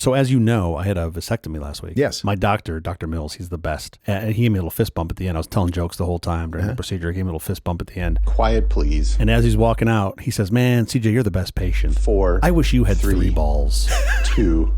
So as you know, I had a vasectomy last week. Yes. My doctor, Dr. Mills, he's the best. And he gave me a little fist bump at the end. I was telling jokes the whole time during the procedure. He gave me a little fist bump at the end. Quiet, please. And as he's walking out, he says, man, CJ, you're the best patient. 4. I wish you had 3 balls. 2.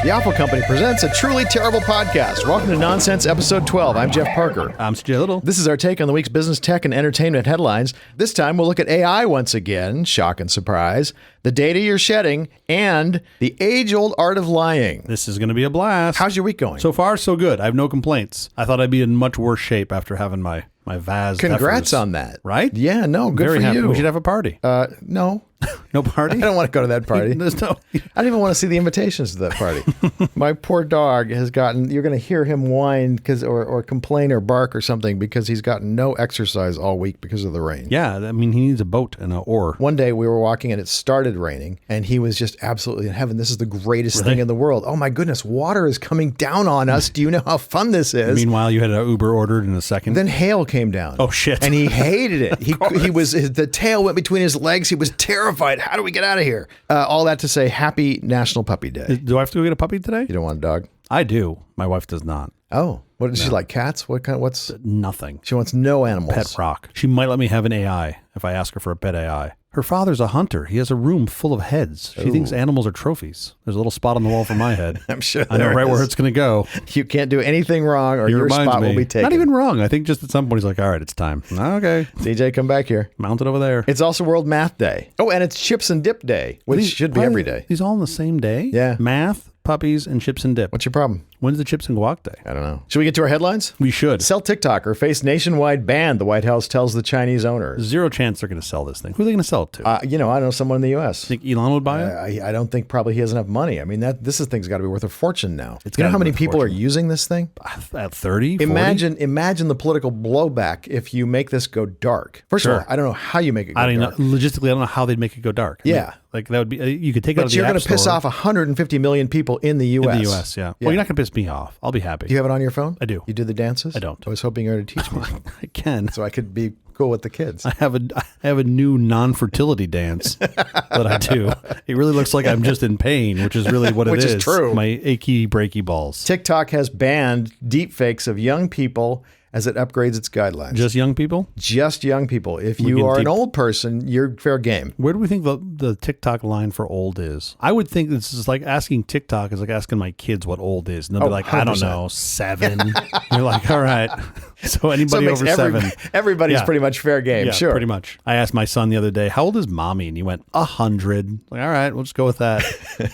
The Apple Company presents a truly terrible podcast. Welcome to Nonsense Episode 12. I'm Jeff Parker. I'm CJ Little. This is our take on the week's business, tech, and entertainment headlines. This time we'll look at AI once again, shock and surprise, the data you're shedding, and the age-old art of lying. This is going to be a blast. How's your week going? So far, so good. I have no complaints. I thought I'd be in much worse shape after having my VAS. Congrats heifers. on that. Right? Yeah, no, good Very for happy. you. We should have a party. No. No party? I don't want to go to that party. There's no... I don't even want to see the invitations to that party. My poor dog has gotten, you're going to hear him whine or complain or bark or something because he's gotten no exercise all week because of the rain. Yeah, I mean, he needs a boat and an oar. One day we were walking and it started raining and he was just absolutely in heaven. This is the greatest thing in the world. Oh my goodness, water is coming down on us. Do you know how fun this is? Meanwhile, you had an Uber ordered in a second. Then hail came down. Oh, shit. And he hated it. The tail went between his legs. He was terrified. How do we get out of here? All that to say, happy National Puppy Day. Do I have to go get a puppy today? You don't want a dog? I do. My wife does not. Oh, what does she like? Cats? What's Nothing. she wants? No animals. Pet rock. She might let me have an AI if I ask her for a pet AI. Her father's a hunter. He has a room full of heads. She thinks animals are trophies. There's a little spot on the wall for my head. I'm sure I know there right is. where it's going to go. You can't do anything wrong or He your reminds spot me. will be taken. Not even wrong. I think just at some point he's like, all right, it's time. Okay. CJ, come back here. Mount it over there. It's also World Math Day. Oh, and it's Chips and Dip Day, which should be every day. These all on the same day? Yeah. Math, puppies, and chips and dip. What's your problem? When's the chips and guac day? I don't know. Should we get to our headlines? We should. Sell TikToker face nationwide ban, the White House tells the Chinese owners. Zero chance they're going to sell this thing. Who are they going to sell it to? I know someone in the U.S. Think Elon would buy it? I don't think probably he has enough money. I mean, this thing's got to be worth a fortune now. It's You know gotta how be many worth a people are fortune. using this thing? At 30? 40? Imagine the political blowback if you make this go dark. First of all, I don't know how you make it go I don't know. dark. Logistically, I don't know how they'd make it go dark. I mean, Yeah. like that would be, you could take it out But of the you're App going to piss Store. off 150 million people in the U.S. In the U.S., yeah. Well, you're not going to piss me off. I'll be happy. Do you have it on your phone? I do. You do the dances? I don't. I was hoping you were going to teach me I can. so I could be cool with the kids. I have a new non-fertility dance that I do. It really looks like I'm just in pain, which is really what it is. Which is true. My achy, breaky balls. TikTok has banned deepfakes of young people as it upgrades its guidelines. Just young people? Just young people. If We you can are an deep- old person, you're fair game. Where do we think the TikTok line for old is? I would think this is like asking TikTok is like asking my kids what old is. And they'll be like, I don't 100%. know, 7. You're like, all right. So anybody So it makes over 7. Everybody's Yeah. pretty much fair game. Yeah, Sure. pretty much. I asked my son the other day, how old is mommy? And he went, 100. Like, all right, we'll just go with that.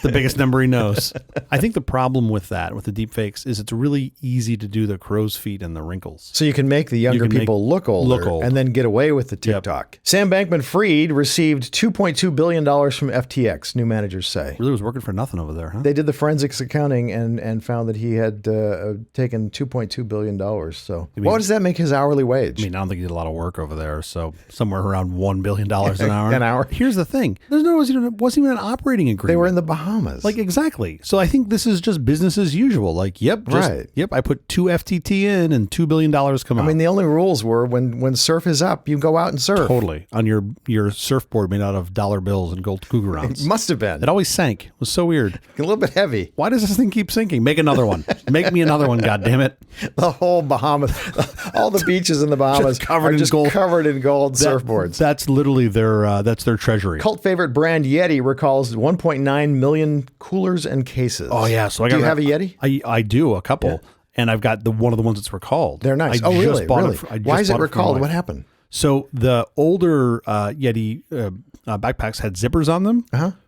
The biggest number he knows. I think the problem with that, with the deep fakes, is it's really easy to do the crow's feet and the wrinkles. So you can make the younger can make- people look older look old. and then get away with the TikTok. Sam Bankman-Fried received $2.2 billion from FTX, new managers say. Really was working for nothing over there, huh? They did the forensics accounting and found that he had taken $2.2 billion. So what does that make his hourly wage? I mean, I don't think he did a lot of work over there, so somewhere around $1 billion an hour. An hour. Here's the thing. Wasn't even an operating agreement. They were in the Bahamas. Like, exactly. So I think this is just business as usual. Like, I put 2 FTT in and $2 billion come out. I mean, the only rules were when surf is up, you go out and surf. Totally. On your surfboard made out of dollar bills and gold cougar It rounds. must have been. It always sank. It was so weird. A little bit heavy. Why does this thing keep sinking? Make another one. Make me another one, goddammit. The whole Bahamas, all the beaches in the Bahamas Just covered are in just gold. covered in gold surfboards. That's literally their treasury. Cult favorite brand Yeti recalls 1.9 million coolers and cases. Oh yeah, so Do you have a Yeti? I do, a couple, and I've got one of the ones that's recalled. They're nice. I Oh, just really? bought Really? it I just Why is it bought for my recalled? wife. What happened? So the older Yeti backpacks had zippers on them,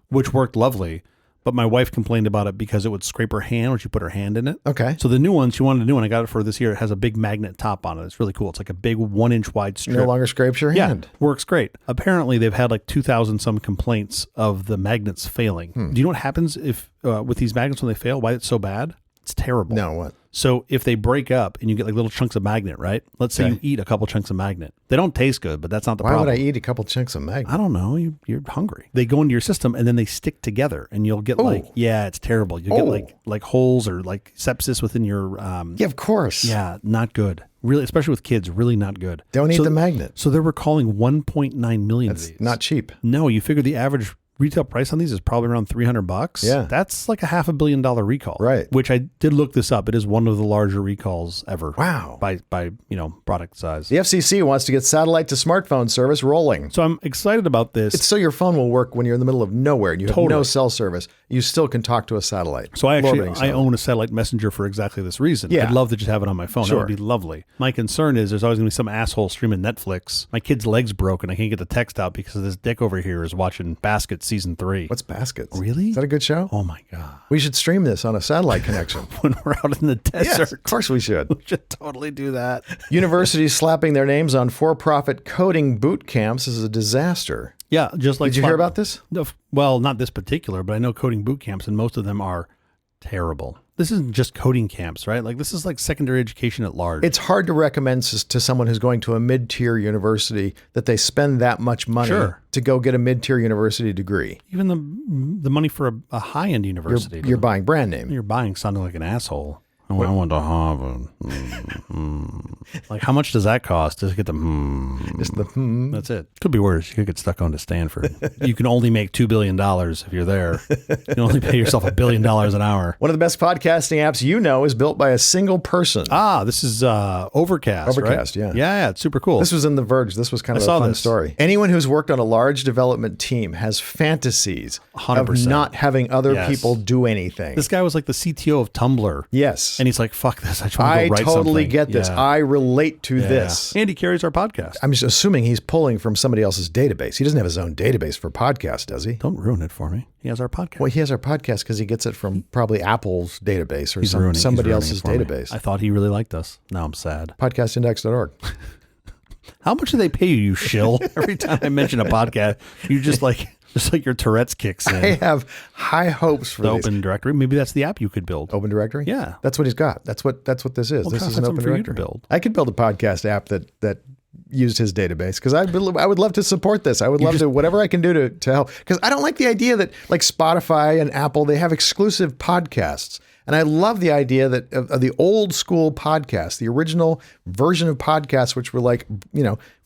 which worked lovely. But my wife complained about it because it would scrape her hand when she put her hand in it. Okay. So the new one, she wanted a new one. I got it for this year. It has a big magnet top on it. It's really cool. It's like a big 1-inch wide strip. No longer scrapes your hand. Works great. Apparently, they've had like 2,000 some complaints of the magnets failing. Do you know what happens if with these magnets when they fail? Why it's so bad? It's terrible. No, what? So if they break up and you get like little chunks of magnet, right? Let's say you eat a couple chunks of magnet. They don't taste good, but that's not the Why problem. would I eat a couple chunks of magnet? I don't know. You're hungry. They go into your system and then they stick together, and you'll get it's terrible. You'll get like holes or like sepsis within your. Yeah, of course. Yeah, not good. Really, especially with kids, really not good. Don't eat the magnet. So they're recalling 1.9 million of these. Not cheap. No, you figure the average retail price on these is probably around $300. Yeah. That's like a $500 million recall. Right. Which I did look this up. It is one of the larger recalls ever. Wow. By product size. The FCC wants to get satellite to smartphone service rolling. So I'm excited about this. It's so your phone will work when you're in the middle of nowhere and you have no cell service. You still can talk to a satellite. So I own a satellite messenger for exactly this reason. Yeah. I'd love to just have it on my phone. Sure. That would be lovely. My concern is there's always going to be some asshole streaming Netflix. My kid's leg's broken. I can't get the text out because this dick over here is watching Baskets season 3. What's Baskets? Really? Is that a good show? Oh my God. We should stream this on a satellite connection. When we're out in the desert. Yes, of course we should. We should totally do that. Universities slapping their names on for-profit coding boot camps is a disaster. Yeah, just like... Did you hear about this? No, well, not this particular, but I know coding boot camps, and most of them are terrible. This isn't just coding camps, right? Like, this is like secondary education at large. It's hard to recommend to someone who's going to a mid-tier university that they spend that much money to go get a mid-tier university degree. Even the money for a high-end university. You're buying brand name. You're buying sounding like an asshole. I went to Harvard. Like, how much does that cost? Just get the Just the That's it. Could be worse. You could get stuck on to Stanford. You can only make $2 billion if you're there. You can only pay yourself $1 billion an hour. One of the best podcasting apps is built by a single person. This is Overcast. Overcast, right? yeah. Yeah, it's super cool. This was in The Verge. This was kind of a fun story. Anyone who's worked on a large development team has fantasies 100%. of not having other people do anything. This guy was like the CTO of Tumblr. Yes. And he's like, fuck this. I just want to go write something. I totally get this. Yeah. I relate to this. And he carries our podcast. I'm just assuming he's pulling from somebody else's database. He doesn't have his own database for podcasts, does he? Don't ruin it for me. He has our podcast. Well, he has our podcast because he gets it from probably Apple's database or somebody else's database. I thought he really liked us. Now I'm sad. Podcastindex.org. How much do they pay you, you shill? Every time I mention a podcast, you just like your Tourette's kicks in. I have high hopes for the Open Directory. Maybe that's the app you could build. Open Directory? Yeah. That's what he's got. That's what this is. Well, this is an Open Directory. Build. I could build a podcast app that used his database because I would love to support this. I would love to, whatever I can do to help. Because I don't like the idea that like Spotify and Apple, they have exclusive podcasts. And I love the idea that of the old school podcasts, the original version of podcasts, which were like,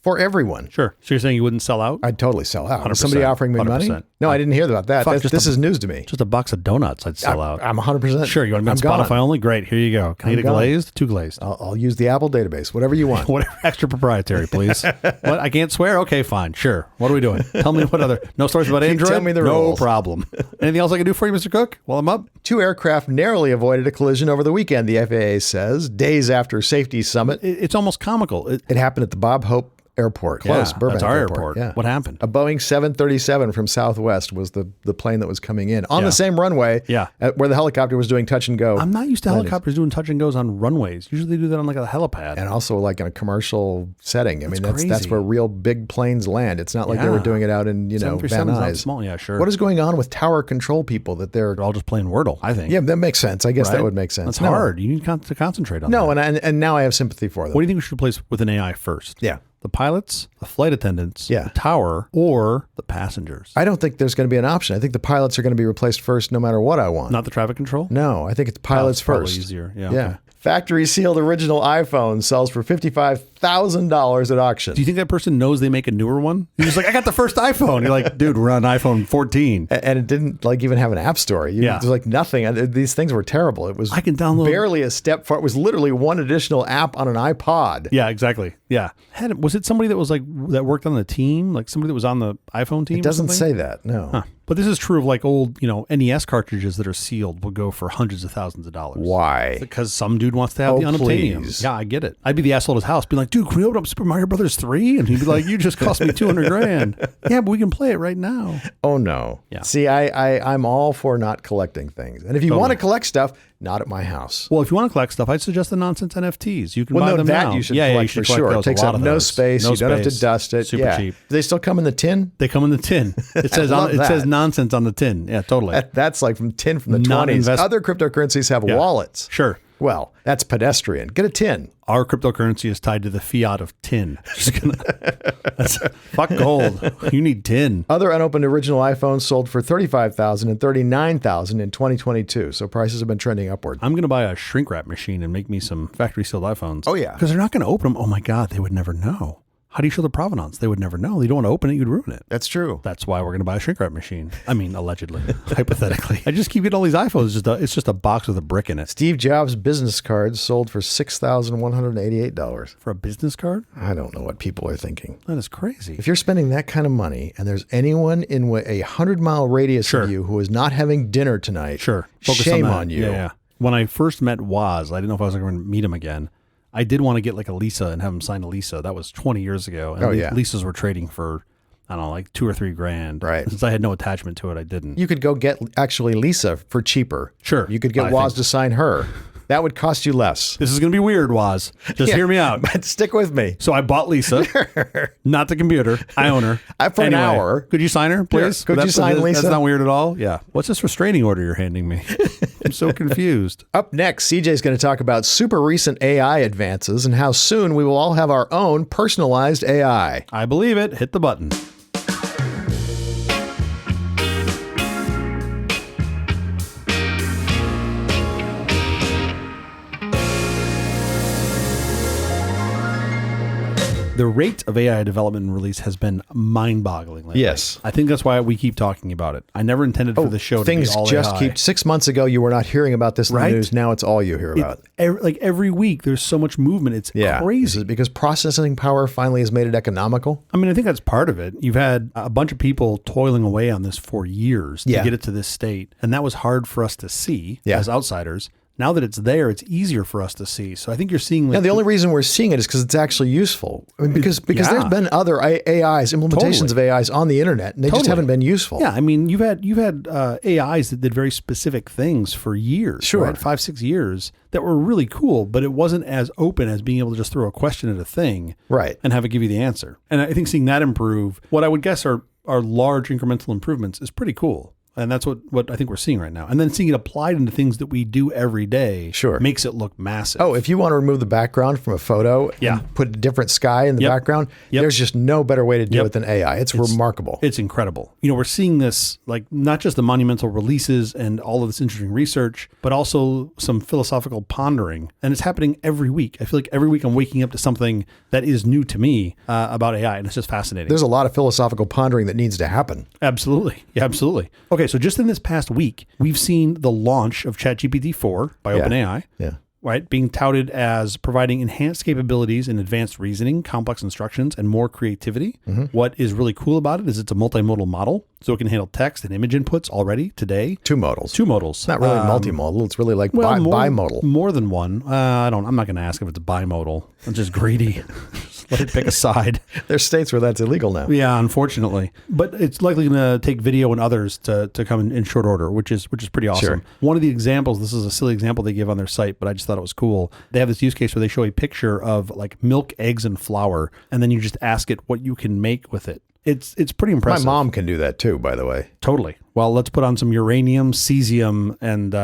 for everyone. Sure. So you're saying you wouldn't sell out? I'd totally sell out. 100%, Somebody offering me 100%. money? No, I didn't hear about that. This is news to me. Just a box of donuts I'd sell out. I'm 100%. Sure. You want to be on Spotify only? Great. Here you go. Can I get a glazed? 2 glazed. I'll use the Apple database. Whatever you want. Whatever. Extra proprietary, please. What? I can't swear? Okay, fine. Sure. What are we doing? Tell me what other... No stories about Android? Tell me the rules. No rules. problem. Anything else I can do for you, Mr. Cook, while I'm up? 2 aircraft narrowly avoided a collision over the weekend, the FAA says, days after safety summit. It's almost comical. It happened at the Bob Hope Airport, close, Burbank that's our Airport. Yeah. What happened? A Boeing 737 from Southwest was the plane that was coming in on the same runway where the helicopter was doing touch and go. I'm not used to helicopters doing touch and goes on runways. Usually they do that on like a helipad. And also like in a commercial setting. I mean, that's where real big planes land. It's not like they were doing it out in, Van Nuys. Small. Yeah, sure. What is going on with tower control people that they're all just playing Wordle, I think. Yeah, that makes sense. I guess that would make sense. That's hard. You need to concentrate on that. No, and now I have sympathy for them. What do you think we should replace with an AI first? Yeah. The pilots, the flight attendants, the tower, or the passengers? I don't think there's going to be an option. I think the pilots are going to be replaced first no matter what I want. Not the traffic control? No, I think it's pilots first. Probably easier. Yeah. Okay. Factory sealed original iPhone sells for $55,000 at auction. Do you think that person knows they make a newer one? He's just like, I got the first iPhone. You're like, dude, we're on iPhone 14. And it didn't like even have an app store. It was like nothing. These things were terrible. It was I can download barely a step far. It was literally one additional app on an iPod. Yeah, exactly. Yeah. Was it somebody that was like, that worked on the team? Like somebody that was on the iPhone team? It doesn't say that. No. Huh. But this is true of like old, NES cartridges that are sealed will go for hundreds of thousands of dollars. Why? Because some dude wants to have the unobtainium. Please. Yeah, I get it. I'd be the asshole at his house, be like, dude, can we open up Super Mario Brothers 3? And he'd be like, you just cost me $200,000. Yeah, but we can play it right now. Oh no. Yeah. See, I'm all for not collecting things. And if you want to collect stuff, not at my house. Well, if you want to collect stuff, I'd suggest the nonsense NFTs. You can buy them now. You should collect for sure. It takes up no space. You don't have to dust it. Super cheap. Do they still come in the tin? They come in the tin. It says it says nonsense on the tin. Yeah, totally. That's like from tin from the 20s. Other cryptocurrencies have wallets. Sure. Well, that's pedestrian. Get a tin. Our cryptocurrency is tied to the fiat of tin. Fuck gold. You need tin. Other unopened original iPhones sold for $35,000 and $39,000 in 2022. So prices have been trending upward. I'm going to buy a shrink wrap machine and make me some factory sealed iPhones. Oh, yeah. Because they're not going to open them. Oh, my God. They would never know. How do you show the provenance? They would never know. You don't want to open it. You'd ruin it. That's true. That's why we're going to buy a shrink wrap machine. I mean, allegedly, hypothetically. I just keep getting all these iPhones. It's just a box with a brick in it. Steve Jobs' business cards sold for $6,188. For a business card? I don't know what people are thinking. That is crazy. If you're spending that kind of money and there's anyone in a 100-mile radius of you who is not having dinner tonight, Focus shame on, on you. Yeah. When I first met Woz, I didn't know if I was going to meet him again. I did want to get like a Lisa and have him sign a Lisa. That was 20 years ago. And Lisas were trading for, I don't know, like $2,000 or $3,000. Right. Since I had no attachment to it, I didn't. You could go get actually Lisa for cheaper. Sure. You could get Woz to sign her. That would cost you less. This is going to be weird, Woz. Just hear me out. But stick with me. So I bought Lisa, not the computer. I own her. For an hour. Could you sign her, please? Could you sign Lisa? That's not weird at all? Yeah. What's this restraining order you're handing me? I'm so confused. Up next, CJ's going to talk about super recent AI advances and how soon we will all have our own personalized AI. I believe it. Hit the button. The rate of AI development and release has been mind-boggling lately. Yes. I think that's why we keep talking about it. I never intended for the show to be all Things just AI. keep... 6 months ago, you were not hearing about this in the news. Now it's all you hear about. Every week, there's so much movement. It's crazy. Because processing power finally has made it economical? I mean, I think that's part of it. You've had a bunch of people toiling away on this for years to get it to this state. And that was hard for us to see as outsiders. Now that it's there, it's easier for us to see. So I think you're seeing... the only reason we're seeing it is because it's actually useful. I mean, because there's been other AIs, implementations of AIs on the internet, and they just haven't been useful. Yeah, I mean, you've had AIs that did very specific things for years. Sure. Right? 5-6 years that were really cool, but it wasn't as open as being able to just throw a question at a thing and have it give you the answer. And I think seeing that improve, what I would guess are large incremental improvements is pretty cool. And that's what I think we're seeing right now. And then seeing it applied into things that we do every day makes it look massive. Oh, if you want to remove the background from a photo and put a different sky in the background, there's just no better way to do it than AI. It's remarkable. It's incredible. You know, we're seeing this, like, not just the monumental releases and all of this interesting research, but also some philosophical pondering. And it's happening every week. I feel like every week I'm waking up to something that is new to me about AI, and it's just fascinating. There's a lot of philosophical pondering that needs to happen. Absolutely. Yeah, absolutely. Okay, so just in this past week, we've seen the launch of ChatGPT 4 by OpenAI. Yeah. Right, being touted as providing enhanced capabilities in advanced reasoning, complex instructions, and more creativity. Mm-hmm. What is really cool about it is it's a multimodal model, so it can handle text and image inputs already today. Two modals. It's not really multimodal. It's really like bimodal. More than one. I'm not going to ask if it's bimodal. I'm just greedy. Let it pick a side. There's states where that's illegal now. Yeah, unfortunately. But it's likely going to take video and others to come in short order, which is pretty awesome. Sure. One of the examples, this is a silly example they give on their site, but I just thought it was cool. They have this use case where they show a picture of like milk, eggs, and flour, and then you just ask it what you can make with it. It's pretty impressive. My mom can do that too, by the way. Totally. Well, let's put on some uranium, cesium, and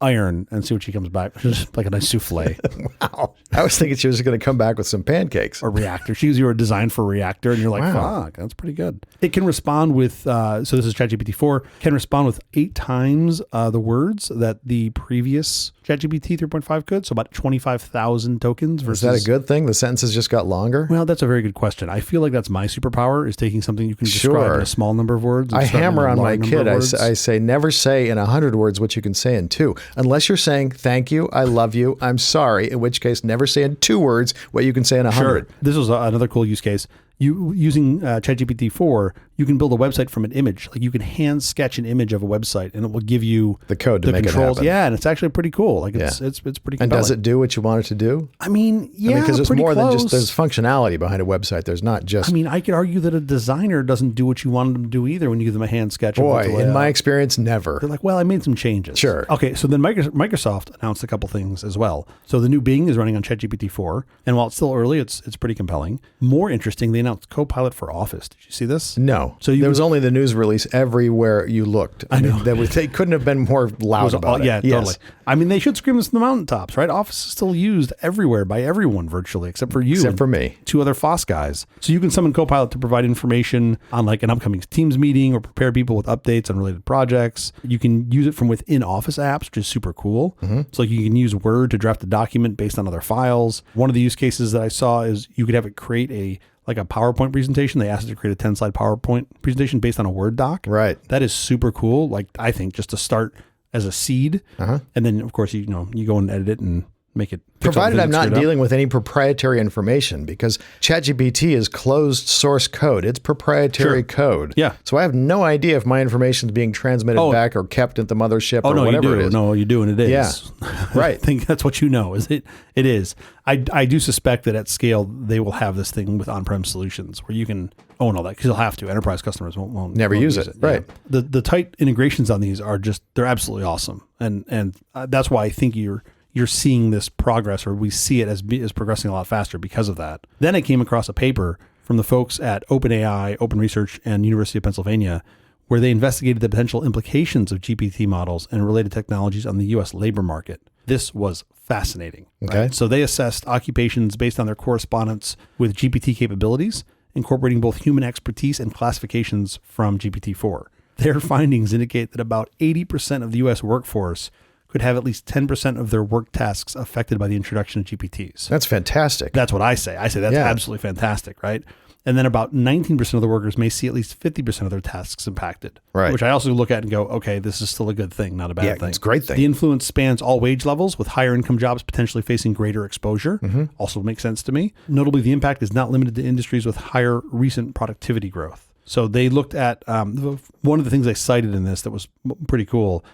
iron and see what she comes back with. Like a nice souffle. Wow. I was thinking she was going to come back with some pancakes. A reactor. She was designed for a reactor, and you're like, fuck, that's pretty good. It can respond with, so this is ChatGPT 4, can respond with 8 times the words that the previous ChatGPT 3.5 could, so about 25,000 tokens versus... Is that a good thing? The sentences just got longer? Well, that's a very good question. I feel like that's my superpower, is taking something you can describe in a small number of words. I hammer on my kid. I say, never say in 100 words what you can say in 2. Unless you're saying, thank you, I love you, I'm sorry, in which case never say in 2 words what you can say in 100. Sure. This was another cool use case. You using ChatGPT 4, you can build a website from an image. Like you can hand sketch an image of a website, and it will give you the code to make controls. It happen. Yeah, and it's actually pretty cool. Like it's pretty compelling. And does it do what you want it to do? I mean, yeah, because there's more close. than just there's functionality behind a website. There's not just. I mean, I could argue that a designer doesn't do what you want them to do either when you give them a hand sketch. Boy, in my experience, never. They're like, well, I made some changes. Sure. Okay, so then Microsoft announced a couple things as well. So the new Bing is running on ChatGPT 4, and while it's still early, it's pretty compelling. More interesting, they announced Copilot for Office. Did you see this? No. So there was only the news release everywhere you looked. I know. They couldn't have been more loud about it. Yeah, yes. totally. I mean, they should scream this from the mountaintops, right? Office is still used everywhere by everyone virtually, except for you. Except for me. 2 other FOSS guys. So you can summon Copilot to provide information on like an upcoming Teams meeting or prepare people with updates on related projects. You can use it from within Office apps, which is super cool. So like you can use Word to draft a document based on other files. One of the use cases that I saw is you could have it create a PowerPoint presentation. They asked it to create a 10-slide PowerPoint presentation based on a Word doc. Right. That is super cool. Like, I think just to start as a seed. And then, of course, you go and edit it and make it. Provided I'm not dealing with any proprietary information, because ChatGPT is closed source code. It's proprietary code. Yeah. So I have no idea if my information is being transmitted back or kept at the mothership or no, whatever you do. it is. No, you do, and it is. Yeah. Right. I think that's what you know. It is. I do suspect that at scale they will have this thing with on-prem solutions where you can own all that, because you'll have to. Enterprise customers won't use it. Right. Yeah. The tight integrations on these are they're absolutely awesome, and that's why I think you're seeing this progress, or we see it as progressing a lot faster because of that. Then I came across a paper from the folks at OpenAI, Open Research, and University of Pennsylvania, where they investigated the potential implications of GPT models and related technologies on the U.S. labor market. This was fascinating. Okay. Right? So they assessed occupations based on their correspondence with GPT capabilities, incorporating both human expertise and classifications from GPT-4. Their findings indicate that about 80% of the U.S. workforce could have at least 10% of their work tasks affected by the introduction of GPTs. That's fantastic. That's what I say. I say that's absolutely fantastic, right? And then about 19% of the workers may see at least 50% of their tasks impacted. Right. Which I also look at and go, okay, this is still a good thing, not a bad thing. It's a great thing. The influence spans all wage levels, with higher income jobs potentially facing greater exposure. Also makes sense to me. Notably, the impact is not limited to industries with higher recent productivity growth. So they looked at one of the things they cited in this that was pretty cool.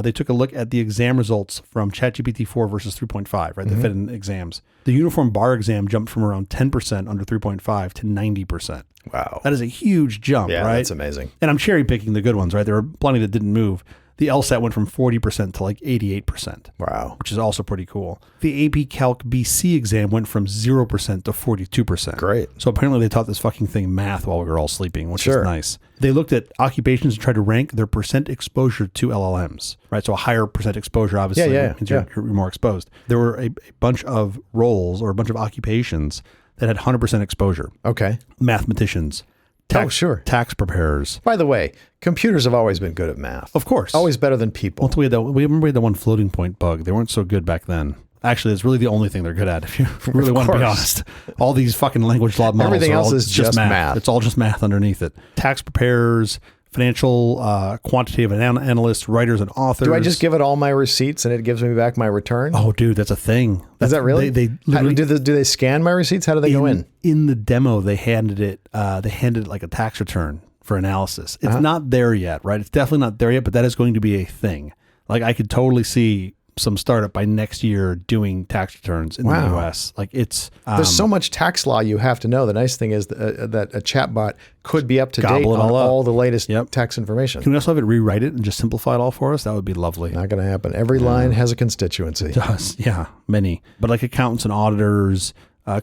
They took a look at the exam results from ChatGPT 4 versus 3.5, right? They fed in exams. The uniform bar exam jumped from around 10% under 3.5 to 90%. Wow. That is a huge jump, right? That's amazing. And I'm cherry picking the good ones, right? There were plenty that didn't move. The LSAT went from 40% to like 88%. Wow. Which is also pretty cool. The AP Calc BC exam went from 0% to 42%. Great. So apparently they taught this fucking thing math while we were all sleeping, which is nice. They looked at occupations and tried to rank their percent exposure to LLMs, right? So a higher percent exposure obviously means you're more exposed. There were a bunch of roles or a bunch of occupations that had 100% exposure. Okay. Mathematicians. Tax preparers. By the way, computers have always been good at math. Of course. Always better than people. Well, we remember we had the one floating point bug. They weren't so good back then. Actually, it's really the only thing they're good at, if you really want to be honest. All these fucking language law models Everything else is just math. It's all just math underneath it. Tax preparers, financial quantitative analysts, writers, and authors. Do I just give it all my receipts and it gives me back my return? Oh, dude, that's a thing. Is that really? They do they scan my receipts? How do they go in? In the demo, they handed it like a tax return for analysis. It's not there yet, right? It's definitely not there yet, but that is going to be a thing. Like, I could totally see some startup by next year doing tax returns in the US. Like, it's there's so much tax law you have to know. The nice thing is that a chatbot could be up to date on all the latest tax information. Can we also have it rewrite it and just simplify it all for us? That would be lovely. Not going to happen. Every line has a constituency. It does, yeah, many. But like accountants and auditors,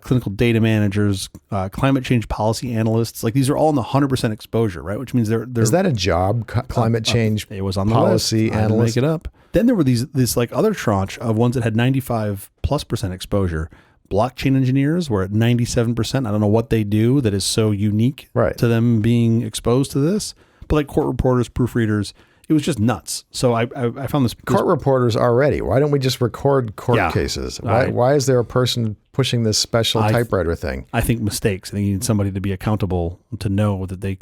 clinical data managers, climate change policy analysts, like these are all in the 100% exposure, right? Which means they're is that a job? Climate change it was on the policy list. analyst. I didn't make it up. Then there were this like other tranche of ones that had 95+% exposure. Blockchain engineers were at 97%. I don't know what they do that is so unique to them being exposed to this. But like court reporters, proofreaders, it was just nuts. So I found this court reporters already. Why don't we just record court cases? Why is there a person pushing this special typewriter thing? I think mistakes. I think you need somebody to be accountable to know that they,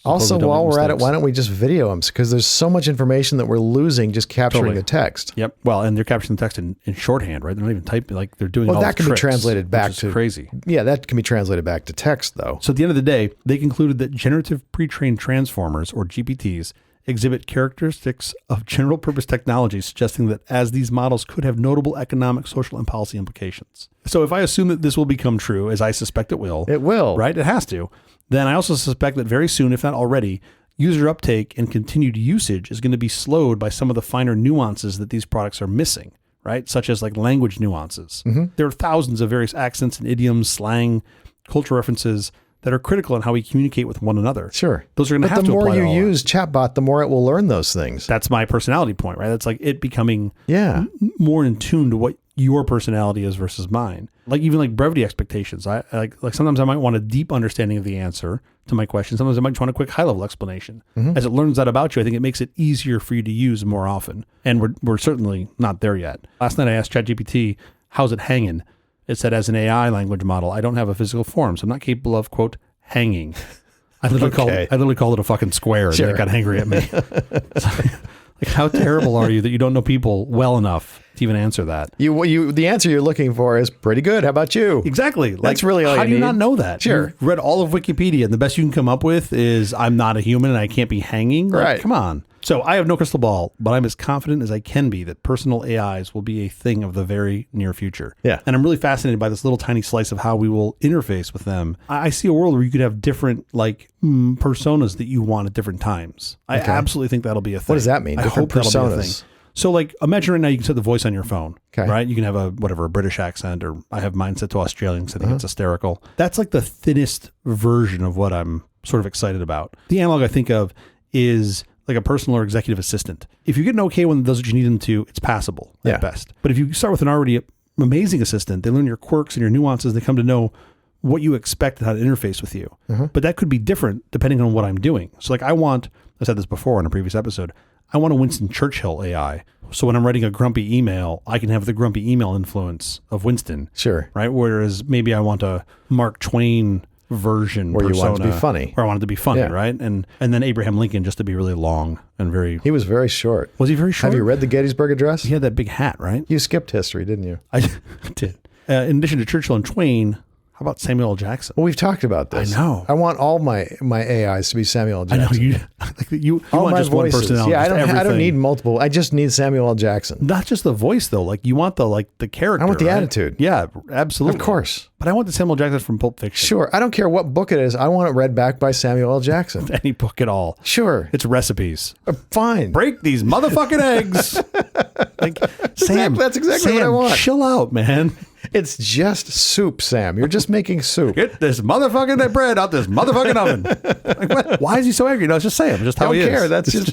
Also, while we're at it, why don't we just video them? Because there's so much information that we're losing just capturing the text. Yep. Well, and they're capturing the text in shorthand, right? They're not even typing. Like they're doing. Well, that can be translated back to crazy. Yeah, that can be translated back to text, though. So at the end of the day, they concluded that generative pre-trained transformers, or GPTs, exhibit characteristics of general purpose technology, suggesting that as these models could have notable economic, social, and policy implications. So if I assume that this will become true, as I suspect it will, right? It has to. Then I also suspect that very soon, if not already, user uptake and continued usage is going to be slowed by some of the finer nuances that these products are missing, right? Such as like language nuances. There are thousands of various accents and idioms, slang, cultural references that are critical in how we communicate with one another. Sure. Those are going to have to But the more apply to you all use chatbot, the more it will learn those things. That's my personality point, right? That's like it becoming Yeah. more in tune to what your personality is versus mine. Like even like brevity expectations. I like sometimes I might want a deep understanding of the answer to my question. Sometimes I might just want a quick high level explanation. As it learns that about you, I think it makes it easier for you to use more often. And we're certainly not there yet. Last night I asked ChatGPT, how's it hanging? It said, as an AI language model, I don't have a physical form, so I'm not capable of, quote, hanging. I literally called it a fucking square, and it got angry at me. Like, how terrible are you that you don't know people well enough to even answer that? The answer you're looking for is pretty good. How about you? Exactly. That's really all how you do you need. not know that? Sure. You've read all of Wikipedia, and the best you can come up with is I'm not a human and I can't be hanging. Like, Right. Come on. So I have no crystal ball, but I'm as confident as I can be that personal AIs will be a thing of the very near future. Yeah. And I'm really fascinated by this little tiny slice of how we will interface with them. I see a world where you could have different personas that you want at different times. I absolutely think that'll be a thing. What does that mean? I Different hope that'll be a personas? thing. So like imagine right now you can set the voice on your phone, Okay. right? You can have a British accent, or I have mine set to Australian because I think it's hysterical. That's like the thinnest version of what I'm sort of excited about. The analog I think of is like a personal or executive assistant. If you get an okay one that does what you need them to, it's passable at best. But if you start with an already amazing assistant, they learn your quirks and your nuances. They come to know what you expect and how to interface with you. But that could be different depending on what I'm doing. So like I said this before in a previous episode, I want a Winston Churchill AI. So when I'm writing a grumpy email, I can have the grumpy email influence of Winston. Sure. Right? Whereas maybe I want a Mark Twain version Where you persona, want it to be funny. where I want it to be funny, Yeah. right? And then Abraham Lincoln just to be really long and very... He was very short. Was he very short? Have you read the Gettysburg Address? He had that big hat, right? You skipped history, didn't you? I did. In addition to Churchill and Twain, how about Samuel L. Jackson? Well, we've talked about this. I know. I want all my AIs to be Samuel L. I know Jackson. you All want my just voices. one personality. Yeah, just I don't everything. need multiple. I just need Samuel L. Jackson. Not just the voice though. Like you want the character. I want the right? attitude. Yeah, absolutely. Of course. But I want the Samuel L. Jackson from Pulp Fiction. Sure. I don't care what book it is. I want it read back by Samuel L. Jackson. Any book at all. Sure. It's recipes. Fine. Break these motherfucking eggs. Like Sam. That's exactly what I want. Chill out, man. It's just soup, Sam. You're just making soup. Get this motherfucking bread out this motherfucking oven. Like, what? Why is he so angry? No, it's just Sam. Just how Don't he care. is.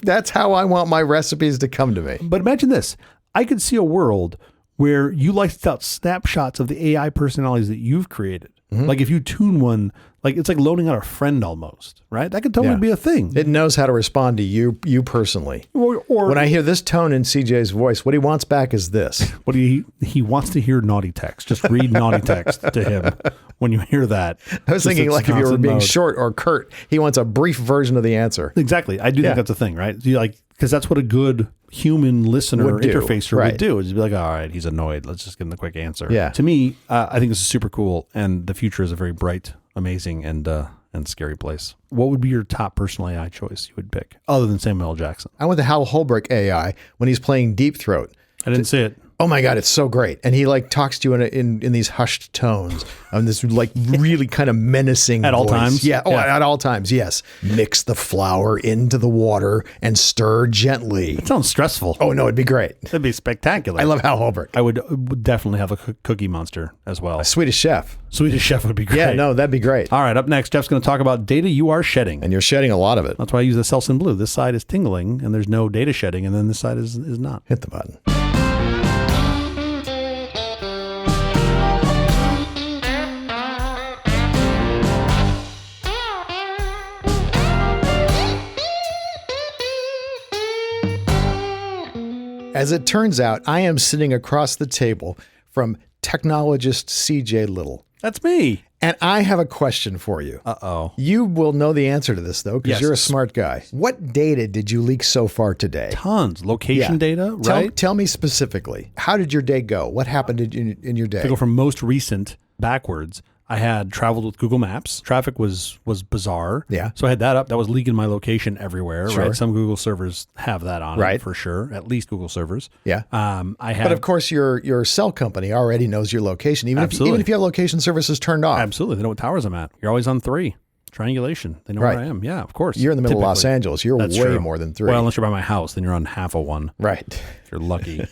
That's how I want my recipes to come to me. But imagine this. I could see a world where you license out snapshots of the AI personalities that you've created. Like if you tune one, like it's like loaning out a friend almost, right? That could totally be a thing. It knows how to respond to you personally. Or When I hear this tone in CJ's voice, what he wants back is this. what he wants to hear naughty text. Just read naughty text to him when you hear that. I was Just thinking it's like if you were constant being mode. short or curt, he wants a brief version of the answer. Exactly. I do think that's a thing, right? You like because that's what a good human listener Would do, interfacer right. would do is be like, all right, he's annoyed. Let's just give him the quick answer. Yeah. To me, I think this is super cool, and the future is a very bright, amazing, and scary place. What would be your top personal AI choice you would pick, other than Samuel L. Jackson? I want the Hal Holbrook AI when he's playing Deep Throat. I didn't see it. Oh my God, it's so great. And he like talks to you in these hushed tones on this like really kind of menacing At all voice. times? Yeah. Oh, Yeah. at all times. Yes. Mix the flour into the water and stir gently. It sounds stressful. Oh no, it'd be great. That'd be spectacular. I love Hal Holbrook. I would definitely have a Cookie Monster as well. Swedish Chef. Swedish Chef would be great. Yeah, no, that'd be great. All right, up next, Jeff's going to talk about data you are shedding. And you're shedding a lot of it. That's why I use the Selsun Blue. This side is tingling, and there's no data shedding, and then this side is not. Hit the button. As it turns out, I am sitting across the table from technologist CJ Little. That's me. And I have a question for you. Uh-oh. You will know the answer to this, though, because Yes. you're a smart guy. What data did you leak so far today? Tons. Location data, right? Tell me specifically. How did your day go? What happened in your day? To go from most recent backwards, I had traveled with Google Maps. Traffic was bizarre. Yeah. So I had that up. That was leaking my location everywhere, Sure. right? Some Google servers have that on Right. it for sure. At least Google servers. Yeah. I had But of course, your cell company already knows your location, even if Absolutely. you have location services turned off. absolutely. They know what towers I'm at. You're always on 3. Triangulation. They know Right. where I am. Yeah, of course. You're in the middle of Los Typically. Angeles. You're That's way true. more than 3. Well, unless you're by my house, then you're on half of 1. Right. You're lucky.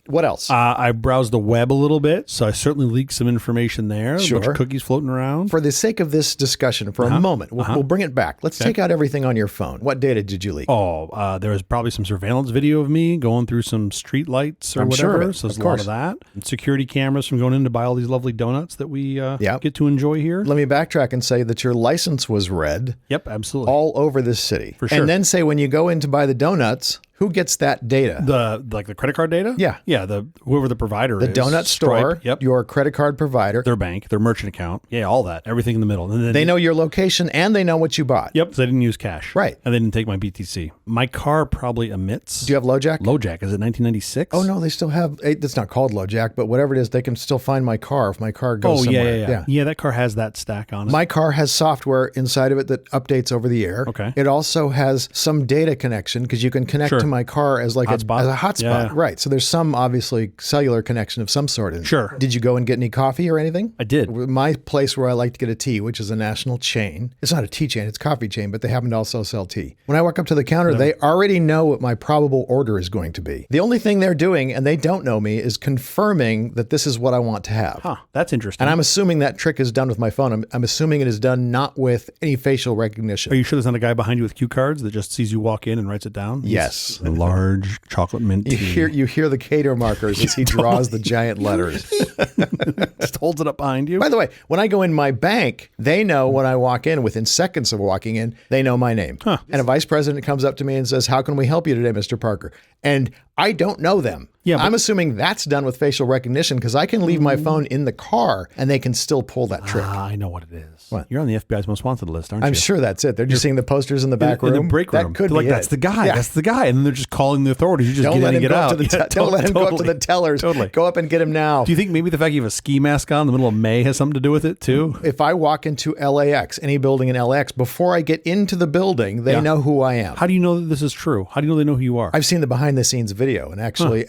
What else? I browsed the web a little bit, so I certainly leaked some information there. Sure. A bunch of cookies floating around. For the sake of this discussion, for a moment, we'll bring it back. Let's take out everything on your phone. What data did you leak? Oh, there was probably some surveillance video of me going through some street lights or I'm whatever. sure of it. So there's Of a lot course. of that. And security cameras from going in to buy all these lovely donuts that we get to enjoy here. Let me backtrack and say that your license was read Yep, absolutely. all over this city. For sure. And then say when you go in to buy the donuts, who gets that data? The credit card data? Yeah. Yeah, whoever the provider is. The donut store, Stripe, yep. your credit card provider. Their bank, their merchant account. Yeah, all that. Everything in the middle. And then They know your location and they know what you bought. Yep, because I didn't use cash. Right. And they didn't take my BTC. My car probably emits. Do you have LoJack? LoJack. Is it 1996? Oh, no, they still have, it's not called LoJack, but whatever it is, they can still find my car if my car goes somewhere. Yeah, that car has that stack on it. My car has software inside of it that updates over the air. Okay. It also has some data connection because you can connect to my car as like Hotspot? as a hotspot. Yeah. Right. So there's some obviously cellular connection of some sort in it. Sure. Did you go and get any coffee or anything? I did. My place where I like to get a tea, which is a national chain. It's not a tea chain, it's a coffee chain, but they happen to also sell tea. When I walk up to the counter, they already know what my probable order is going to be. The only thing they're doing, and they don't know me, is confirming that this is what I want to have. Huh, that's interesting. And I'm assuming that trick is done with my phone. I'm assuming it is done not with any facial recognition. Are you sure there's not a guy behind you with cue cards that just sees you walk in and writes it down? Yes. A large chocolate mint tea. You hear the cater markers as he draws the giant letters. Just holds it up behind you. By the way, when I go in my bank, they know when I walk in, within seconds of walking in, they know my name. Huh. And a vice president comes up to me and says, "How can we help you today, Mr. Parker?" And I don't know them. Yeah, I'm assuming that's done with facial recognition because I can leave my phone in the car and they can still pull that trick. I know what it is. What? You're on the FBI's most wanted list, aren't you? I'm sure that's it. They're just seeing the posters in the back room. In the break room. That could They're be like, that's it. the guy. Yeah. That's the guy. And then they're just calling the authorities. You just Don't get let in him and get go out. up to the don't let him go up to the tellers. Totally. Go up and get him now. Do you think maybe the fact you have a ski mask on in the middle of May has something to do with it too? If I walk into LAX, any building in LAX, before I get into the building, they know who I am. How do you know that this is true? How do you know they know who you are? I've seen the behind the scenes video and actually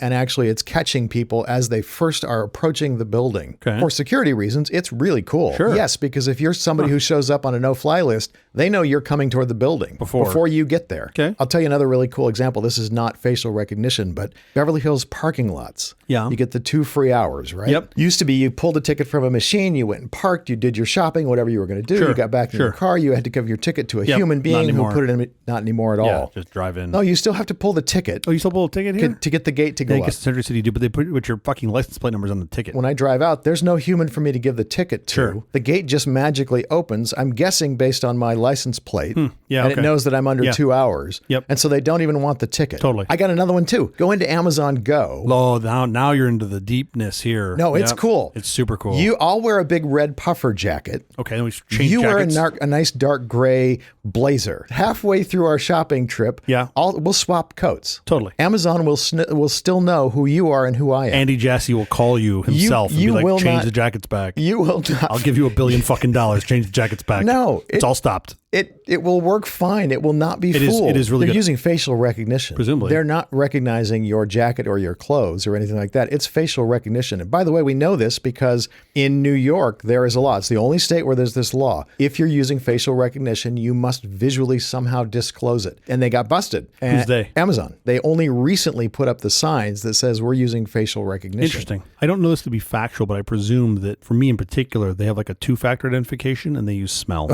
it's catching people as they first are approaching the building. Okay. For security reasons, it's really cool. Sure. Yes, because if you're somebody who shows up on a no-fly list, they know you're coming toward the building before you get there. Okay. I'll tell you another really cool example. This is not facial recognition, but Beverly Hills parking lots. Yeah. You get the 2 free hours, right? Yep. Used to be you pulled a ticket from a machine, you went and parked, you did your shopping, whatever you were going to do. Sure. You got back in your car, you had to give your ticket to a human being who put it in. Not anymore at all. Just drive in. No, you still have to pull the ticket Oh, you still pull a ticket here? to get the gate to go I up. guess Century City do, but they put your fucking license plate numbers on the ticket. When I drive out, there's no human for me to give the ticket to. Sure. The gate just magically opens. I'm guessing based on my license plate. Yeah, and okay. it knows that I'm under 2 hours. Yep. And so they don't even want the ticket. Totally. I got another one too. Go into Amazon Go. Oh, now you're into the deepness here. No, it's Yep. cool. It's super cool. I'll wear a big red puffer jacket. Okay, then we change You jackets. wear a nice dark gray blazer. Halfway through our shopping trip, we'll swap coats. Totally. Amazon will still know who you are and who I am. Andy Jassy will call you himself you and be will like, change not- the jackets back. You will not. I'll give you $1 billion fucking dollars. Change the jackets back. No, it's all stopped. It will work fine. It will not be fooled. It is really They're good. using facial recognition. Presumably. They're not recognizing your jacket or your clothes or anything like that. It's facial recognition. And by the way, we know this because in New York, there is a law. It's the only state where there's this law. If you're using facial recognition, you must visually somehow disclose it. And they got busted. Who's they? Amazon. They only recently put up the signs that says we're using facial recognition. Interesting. I don't know this to be factual, but I presume that for me in particular, they have like a 2-factor identification and they use smell.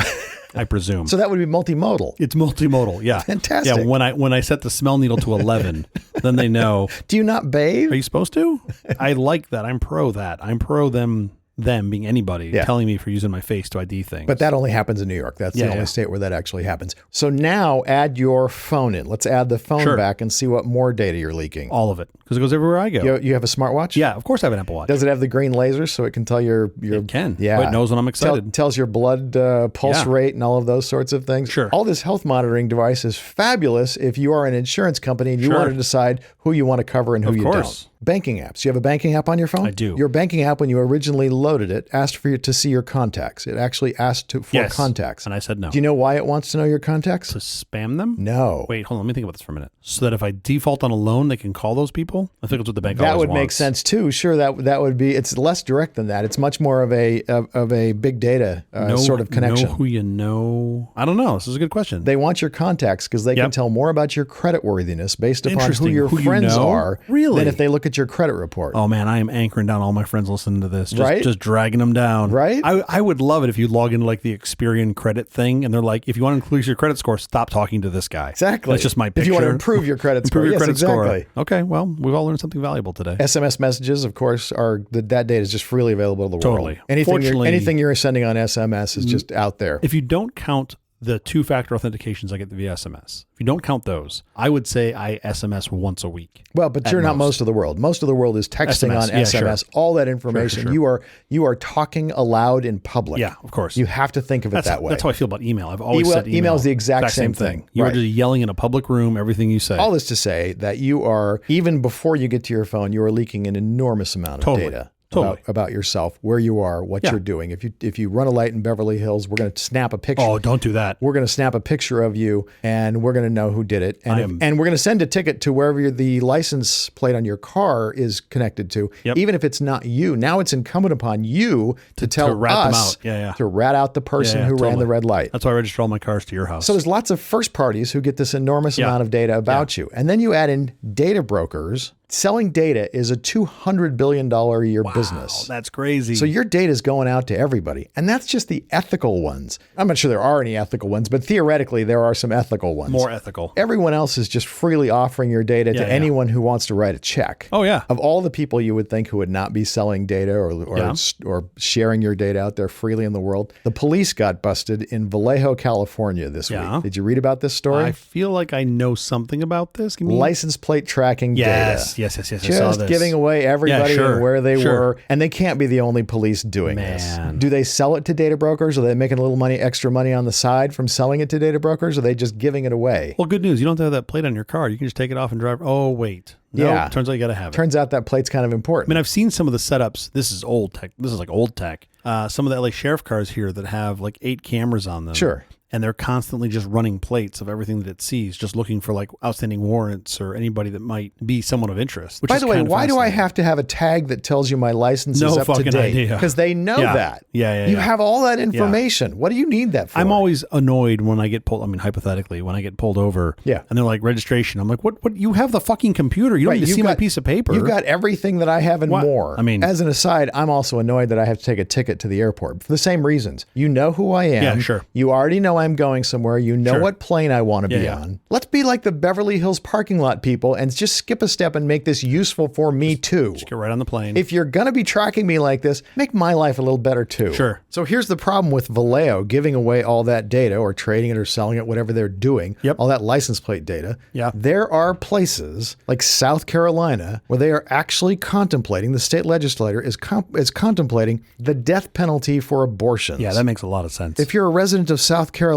I presume. So that would be multimodal. It's multimodal, yeah. Fantastic. Yeah, when I set the smell needle to 11, then they know. Do you not bathe? Are you supposed to? I like that. I'm pro that. I'm pro them being anybody telling me for using my face to ID things. But that only happens in New York. That's the only state where that actually happens. So now add your phone in. Let's add the phone back and see what more data you're leaking. All of it, because it goes everywhere I go. You have a smartwatch? Yeah, of course I have an Apple Watch. Does it have the green laser so it can tell your It can. Yeah. But it knows when I'm excited. Tells your blood pulse rate and all of those sorts of things. Sure. All this health monitoring device is fabulous if you are an insurance company and you want to decide who you want to cover and who you don't. Banking apps. You have a banking app on your phone? I do. Your banking app, when you originally loaded it, asked for you to see your contacts. It actually asked for contacts. And I said no. Do you know why it wants to know your contacts? To spam them? No. Wait, hold on. Let me think about this for a minute. So that if I default on a loan, they can call those people? I think that's what the bank That always would make wants. sense too. Sure, that would be. It's less direct than that. It's much more of a big data sort of connection. Know who you know? I don't know. This is a good question. They want your contacts because they can tell more about your creditworthiness based upon who your Who you friends know? are Really? than if they look at your credit report. Oh man, I am anchoring down all my friends listening to this. Right? Just dragging them down. Right? I would love it if you log into like the Experian credit thing and they're like, if you want to increase your credit score, stop talking to this guy. Exactly. That's just my picture. If you want to improve your credit score. Improve your Yes, credit exactly. score. Okay, well, we've all learned something valuable today. SMS messages, of course, that data is just freely available to the world. Totally. Anything you're sending on SMS is just out there. If you don't count the two-factor authentications I get via SMS, if you don't count those, I would say I SMS once a week. Well, but you're not most of the world. Most of the world is texting on SMS. All that information. Sure. You are talking aloud in public. Yeah, of course. You have to think of it that way. That's how I feel about email. I've always said email. Email's the exact same thing. You are Right. just yelling in a public room everything you say. All this to say that you are, even before you get to your phone, you are leaking an enormous amount of data. About yourself, where you are, what you're doing. If you run a light in Beverly Hills, we're going to snap a picture. Oh, don't do that. We're going to snap a picture of you, and we're going to know who did it. And we're going to send a ticket to wherever the license plate on your car is connected to, even if it's not you. Now it's incumbent upon you to tell rat us them out. to rat out the person who ran the red light. That's why I register all my cars to your house. So there's lots of first parties who get this enormous amount of data about you. And then you add in data brokers. Selling data is a $200 billion a year business. That's crazy. So your data is going out to everybody. And that's just the ethical ones. I'm not sure there are any ethical ones, but theoretically there are some ethical ones. More ethical. Everyone else is just freely offering your data to anyone who wants to write a check. Oh, yeah. Of all the people you would think who would not be selling data or sharing your data out there freely in the world, the police got busted in Vallejo, California this week. Did you read about this story? I feel like I know something about this. License plate tracking data. Yes. I Just saw this. giving away everybody and where they were. And they can't be the only police doing this. Do they sell it to data brokers? Are they making a little extra money on the side from selling it to data brokers? Or are they just giving it away? Well, good news. You don't have to have that plate on your car. You can just take it off and drive. Oh, wait. No, turns out you got to have it. Turns out that plate's kind of important. I mean, I've seen some of the setups. This is old tech. This is like old tech. Some of the LA sheriff cars here that have like 8 cameras on them. Sure. And they're constantly just running plates of everything that it sees, just looking for like outstanding warrants or anybody that might be someone of interest. By the way, why do I have to have a tag that tells you my license is up to date? Because they know that. Yeah. You have all that information. What do you need that for? I'm always annoyed when I get pulled. I mean, hypothetically, when I get pulled over. Yeah. And they're like, registration. I'm like, what? You have the fucking computer. You don't need to see my piece of paper. You've got everything that I have and more. I mean, as an aside, I'm also annoyed that I have to take a ticket to the airport for the same reasons. You know who I am. Yeah, sure. You already know I'm going somewhere. You know what plane I want to be on. Let's be like the Beverly Hills parking lot people and just skip a step and make this useful for me too. Just get right on the plane. If you're going to be tracking me like this, make my life a little better too. Sure. So here's the problem with Vallejo giving away all that data or trading it or selling it, whatever they're doing, all that license plate data. Yeah. There are places like South Carolina where they are actually contemplating, the state legislature is contemplating the death penalty for abortions. Yeah, that makes a lot of sense. If you're a resident of South Carolina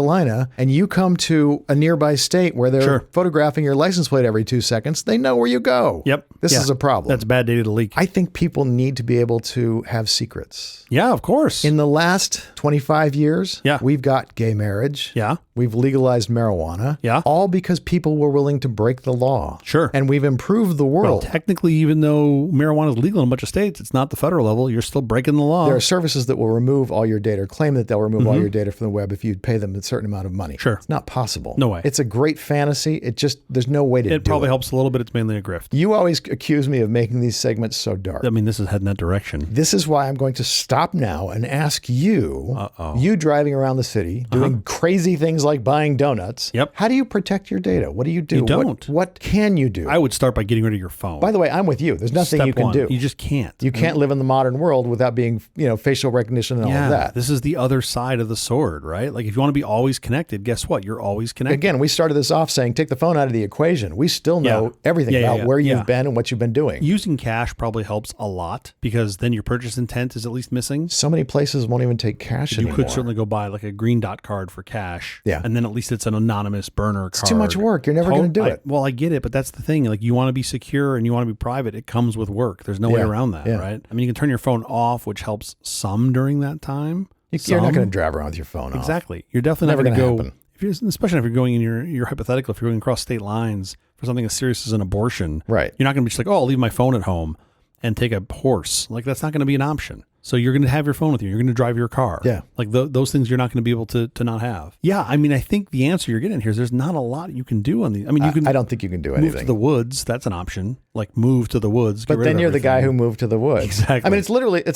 and you come to a nearby state where they're photographing your license plate every 2 seconds, they know where you go. Yep. This is a problem. That's bad data to leak. I think people need to be able to have secrets. Yeah, of course. In the last 25 years, we've got gay marriage. Yeah. We've legalized marijuana. Yeah. All because people were willing to break the law. Sure. And we've improved the world. Well, technically, even though marijuana is legal in a bunch of states, it's not the federal level. You're still breaking the law. There are services that will remove all your data or claim that they'll remove all your data from the web if you pay them a certain amount of money. Sure. It's not possible. No way. It's a great fantasy. There's no way to do it. It probably helps a little bit. It's mainly a grift. You always accuse me of making these segments so dark. I mean, this is heading that direction. This is why I'm going to stop now and ask you, you driving around the city, doing crazy things like buying donuts. Yep. How do you protect your data? What do you do? You don't. What can you do? I would start by getting rid of your phone. By the way, I'm with you. There's nothing you can do. You just can't. You can't live in the modern world without being, facial recognition and all of that. This is the other side of the sword, right? Like if you want to be always connected, guess what? You're always connected. Again, we started this off saying, take the phone out of the equation. We still know everything about where you've been and what you've been doing. Using cash probably helps a lot because then your purchase intent is at least missing. So many places won't even take cash anymore. You could certainly go buy like a green dot card for cash. Yeah. And then at least it's an anonymous burner card. It's too much work. You're never going to do it. Well, I get it, but that's the thing. Like you want to be secure and you want to be private. It comes with work. There's no way around that, right? I mean, you can turn your phone off, which helps some during that time. You're not going to drive around with your phone off. Exactly. You're definitely Never not going to go. happen. Especially if you're going in your hypothetical, if you're going across state lines for something as serious as an abortion, right? You're not going to be just like, oh, I'll leave my phone at home and take a horse. Like that's not going to be an option. So you're going to have your phone with you. You're going to drive your car. Yeah. Like those things you're not going to be able to not have. Yeah. I mean, I think the answer you're getting here is there's not a lot you can do on these. I mean, I don't think you can do anything. Move to the woods. That's an option. Like move to the woods. But then you're the guy who moved to the woods. Exactly. I mean, it's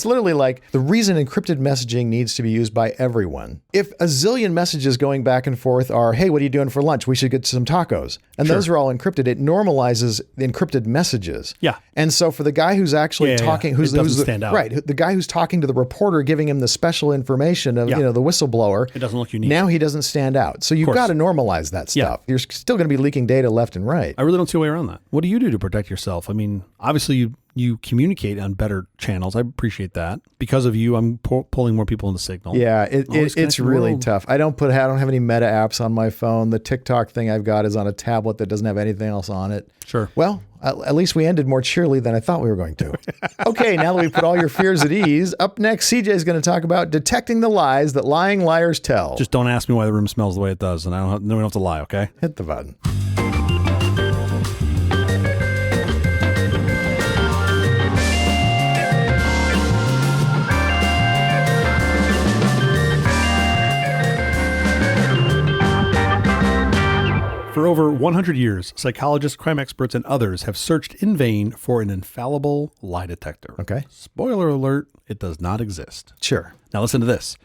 literally like the reason encrypted messaging needs to be used by everyone. If a zillion messages going back and forth are, hey, what are you doing for lunch? We should get some tacos. And those are all encrypted. It normalizes the encrypted messages. Yeah. And so for the guy who's actually talking, who's stand out. Right. The guy who's talking to the reporter, giving him the special information of, the whistleblower. It doesn't look unique. Now he doesn't stand out. So you've got to normalize that stuff. You're still going to be leaking data left and right. I really don't see a way around that. What do you do to protect yourself? I mean, obviously you communicate on better channels. I appreciate that. Because of you, I'm pulling more people into Signal. Yeah, it's really tough. I don't have any meta apps on my phone. The TikTok thing I've got is on a tablet that doesn't have anything else on it. Sure. Well, at least we ended more cheerily than I thought we were going to. Okay, now that we've put all your fears at ease, up next, CJ is going to talk about detecting the lies that lying liars tell. Just don't ask me why the room smells the way it does, and we don't have to lie, okay? Hit the button. For over 100 years, psychologists, crime experts, and others have searched in vain for an infallible lie detector. Okay. Spoiler alert, it does not exist. Sure. Now listen to this.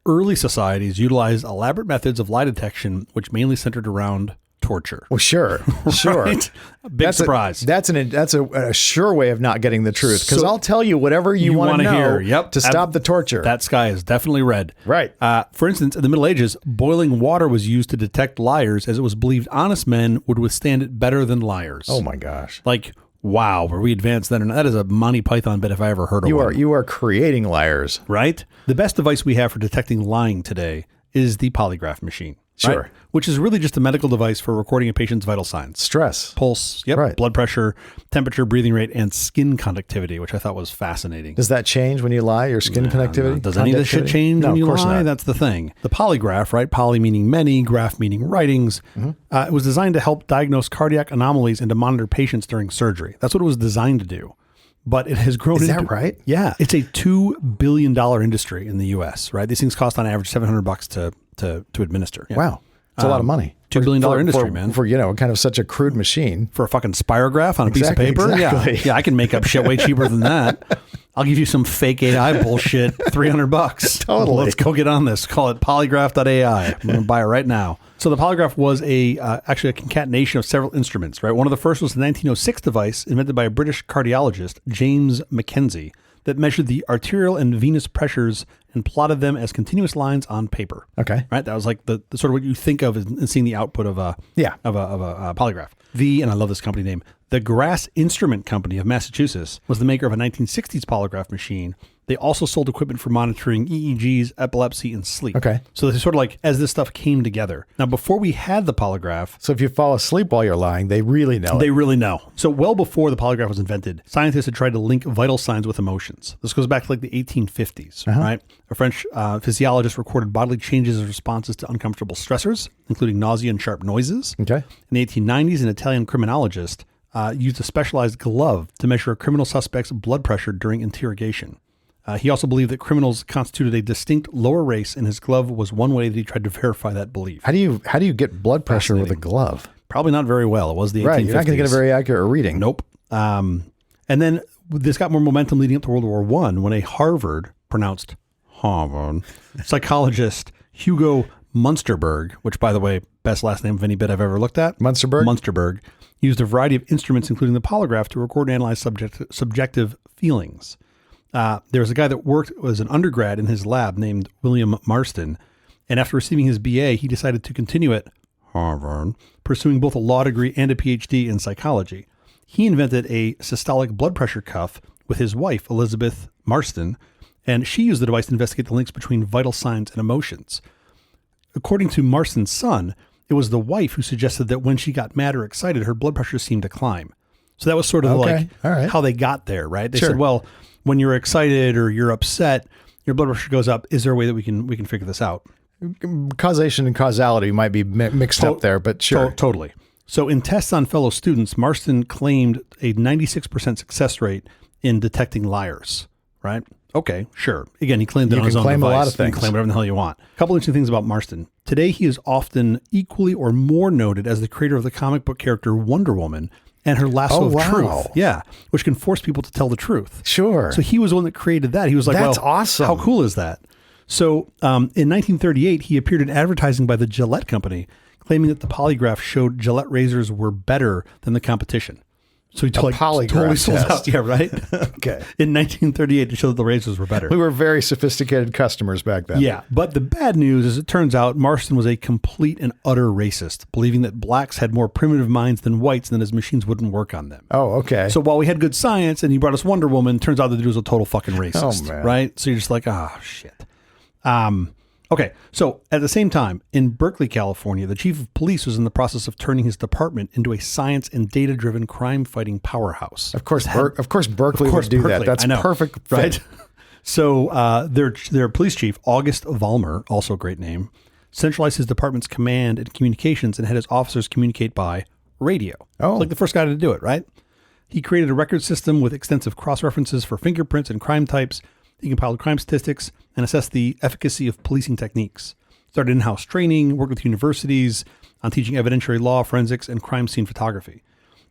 Early societies utilized elaborate methods of lie detection, which mainly centered around torture. Well, sure. Right? Big surprise. That's a sure way of not getting the truth, because I'll tell you whatever you want to know to stop the torture. That sky is definitely red. Right. For instance, in the Middle Ages, boiling water was used to detect liars, as it was believed honest men would withstand it better than liars. Oh my gosh. Like, wow, were we advanced then? That is a Monty Python bit if I ever heard of one. You are creating liars. Right? The best device we have for detecting lying today is the polygraph machine. Sure. Right? Which is really just a medical device for recording a patient's vital signs. Stress. Pulse, blood pressure, temperature, breathing rate, and skin conductivity, which I thought was fascinating. Does that change when you lie, your skin conductivity? No. Does any of this shit change when you lie? Not. That's the thing. The polygraph, right? Poly meaning many, graph meaning writings. It was designed to help diagnose cardiac anomalies and to monitor patients during surgery. That's what it was designed to do. But it has grown into... Is that right? Yeah. It's a $2 billion industry in the U.S., right? These things cost on average $700 to administer. Yeah. Wow. It's a lot of money. $2 billion industry, man. For, kind of such a crude machine. For a fucking spirograph on a piece of paper? Exactly. Yeah, I can make up shit way cheaper than that. I'll give you some fake AI bullshit, $300. Totally. Let's go get on this. Call it polygraph.ai. I'm going to buy it right now. So the polygraph was actually a concatenation of several instruments, right? One of the first was the 1906 device invented by a British cardiologist, James Mackenzie, that measured the arterial and venous pressures and plotted them as continuous lines on paper. Okay. Right? That was like the sort of what you think of in seeing the output of a polygraph. And I love this company name, the Grass Instrument Company of Massachusetts was the maker of a 1960s polygraph machine. They also sold equipment for monitoring EEGs, epilepsy, and sleep. Okay. So they sort of like as this stuff came together. Now, before we had the polygraph. So if you fall asleep while you're lying, they really know. They really know. So well before the polygraph was invented, scientists had tried to link vital signs with emotions. This goes back to like the 1850s, right? A French physiologist recorded bodily changes as responses to uncomfortable stressors, including nausea and sharp noises. Okay. In the 1890s, an Italian criminologist used a specialized glove to measure a criminal suspect's blood pressure during interrogation. He also believed that criminals constituted a distinct lower race, and his glove was one way that he tried to verify that belief. How do you get blood pressure with a glove? Probably not very well. It was the 1850s. Right, you're not going to get a very accurate reading. Nope. And then this got more momentum leading up to World War I when a Harvard, pronounced Harvard, psychologist Hugo Munsterberg, which, by the way, best last name of any bit I've ever looked at. Munsterberg used a variety of instruments, including the polygraph, to record and analyze subjective feelings. There was a guy that worked as an undergrad in his lab named William Marston, And after receiving his BA, he decided to continue at Harvard, pursuing both a law degree and a PhD in psychology. He invented a systolic blood pressure cuff with his wife, Elizabeth Marston, and she used the device to investigate the links between vital signs and emotions. According to Marston's son, it was the wife who suggested that when she got mad or excited, her blood pressure seemed to climb. So that was sort of All like right. how they got there, right? They Sure. said, well, when you're excited or you're upset, your blood pressure goes up. Is there a way that we can figure this out? Causation and causality might be mixed up there, but sure. Totally. So in tests on fellow students, Marston claimed a 96% success rate in detecting liars, right? Okay, sure. Again, he claimed it on his own claim device. a lot of You things. can claim whatever the hell you want. A couple interesting things about Marston. Today, he is often equally or more noted as the creator of the comic book character Wonder Woman and her lasso of truth. Yeah, which can force people to tell the truth. Sure. So he was the one that created that. He was like, That's well, awesome. How cool is that? So in 1938, he appeared in advertising by the Gillette Company, claiming that the polygraph showed Gillette razors were better than the competition. So he polygraph totally sold test. out. Yeah, right? Okay. In 1938, to show that the razors were better. We were very sophisticated customers back then. Yeah, but the bad news is it turns out Marston was a complete and utter racist, believing that blacks had more primitive minds than whites and that his machines wouldn't work on them. Oh, okay. So while we had good science and he brought us Wonder Woman, turns out the dude was a total fucking racist. Oh, man. Right? So you're just like, oh, shit. Okay, so at the same time, in Berkeley, California, the chief of police was in the process of turning his department into a science and data-driven crime-fighting powerhouse. Of course, Berkeley would do that. That's I know, perfect fit. right? So their police chief, August Vollmer, also a great name, centralized his department's command and communications and had his officers communicate by radio. Oh. Like the first guy to do it, right? He created a record system with extensive cross-references for fingerprints and crime types. He compiled crime statistics and assessed the efficacy of policing techniques. Started in-house training, worked with universities on teaching evidentiary law, forensics, and crime scene photography.